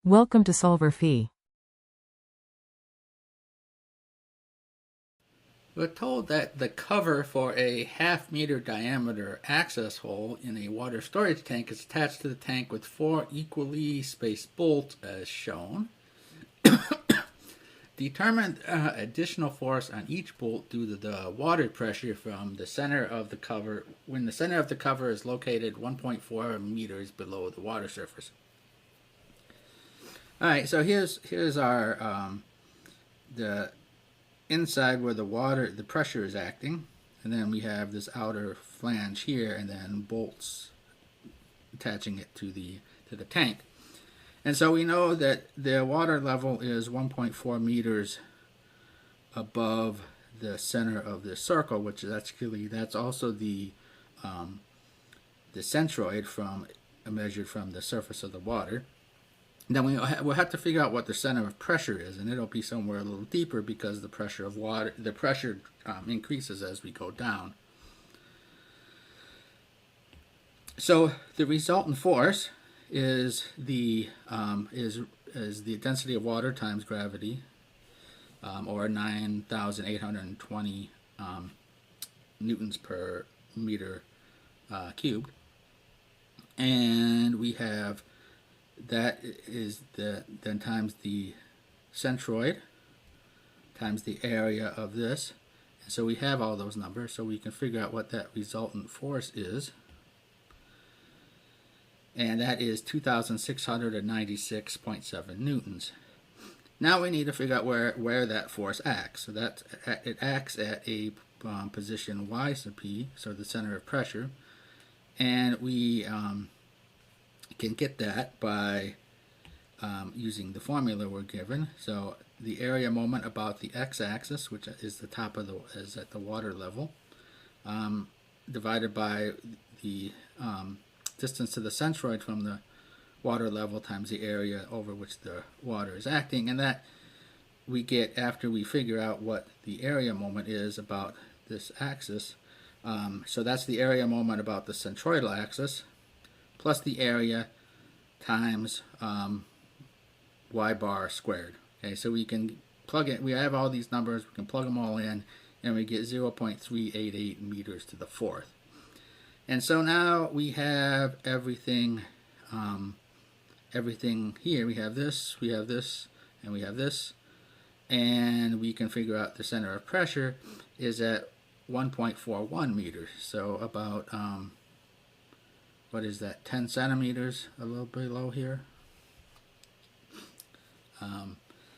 Welcome to solverfy. We're told that the cover for a half-meter diameter access hole in a water storage tank is attached to the tank with 4 equally spaced bolts as shown. Determine additional force on each bolt due to the water pressure from the center of the cover when the center of the cover is located 1.4 meters below the water surface. All right, so here's our the inside where the pressure is acting, and then we have this outer flange here, and then bolts attaching it to the tank. And so we know that the water level is 1.4 meters above the center of the circle, which is that's also the centroid measured from the surface of the water. And then we'll have to figure out what the center of pressure is, and it'll be somewhere a little deeper because the pressure increases as we go down. So the resultant force is the density of water times gravity, or 9,820 newtons per meter cubed, and we have that is then times the centroid times the area of this, and so we have all those numbers, so we can figure out what that resultant force is. And that is 2,696.7 newtons. Now we need to figure out where that force acts. So it acts at a position y sub p, so the center of pressure, and we can get that by using the formula we're given. So the area moment about the x-axis, which is the top of is at the water level, divided by the distance to the centroid from the water level times the area over which the water is acting, and that we get after we figure out what the area moment is about this axis. So that's the area moment about the centroidal axis plus the area times y bar squared. Okay, so we can plug it. We have all these numbers. We can plug them all in, and we get 0.388 meters to the fourth. And so now we have everything. Everything here. We have this, and we have this, and we can figure out the center of pressure is at 1.41 meters. So about what is that? 10 centimeters, a little below here.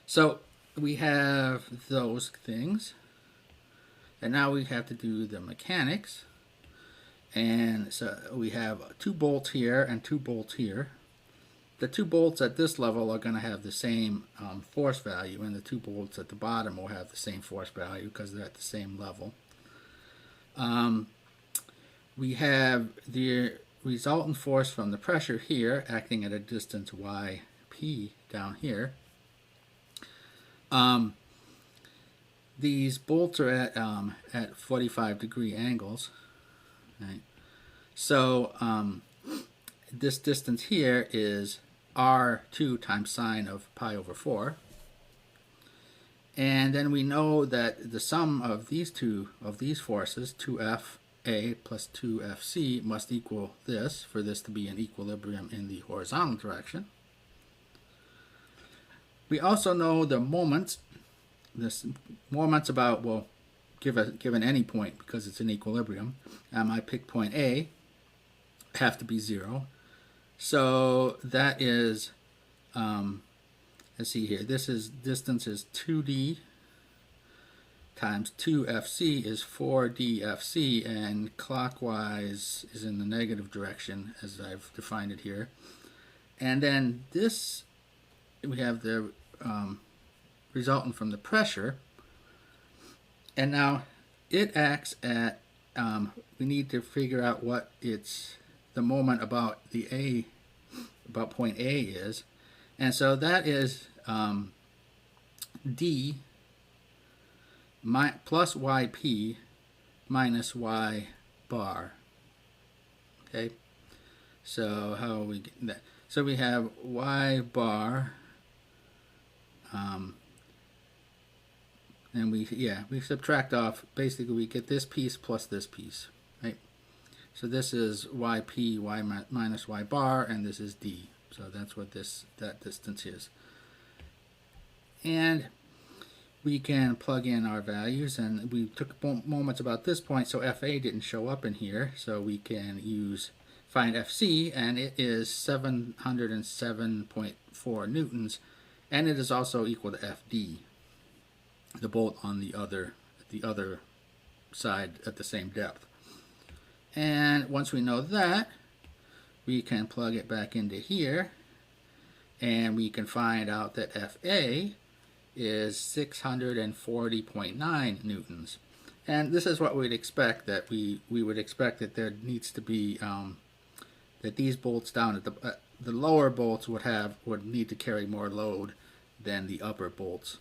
So we have those things, and now we have to do the mechanics. And so we have 2 bolts here and 2 bolts here. The 2 bolts at this level are going to have the same force value, and the 2 bolts at the bottom will have the same force value because they're at the same level. We have the resultant force from the pressure here acting at a distance yp down here. These bolts are at 45-degree angles. Right. So this distance here is r2 times sine of pi over 4. And then we know that the sum of these forces, 2Fa plus 2Fc, must equal this for this to be in equilibrium in the horizontal direction. We also know the moments. This moments about, well, given any point because it's in equilibrium. I pick point A, have to be 0. So that is, let's see here, distance is 2d times 2fc is 4dfc, and clockwise is in the negative direction as I've defined it here. And then this, we have the resultant from the pressure. And now it acts at, we need to figure out what the moment about about point A is. And so that is D plus YP minus Y bar. Okay, so how we get that? So we have y bar, and we subtract off, basically we get this piece plus this piece, right? So this is yp, y minus y bar, and this is d. So that's what that distance is. And we can plug in our values, and we took moments about this point, so FA didn't show up in here, so we can find FC, and it is 707.4 newtons, and it is also equal to FD, the bolt on the other side at the same depth. And once we know that, we can plug it back into here, and we can find out that FA is 640.9 newtons. And this is what we'd expect, that we would expect that there needs to be that these bolts down at the lower bolts would need to carry more load than the upper bolts.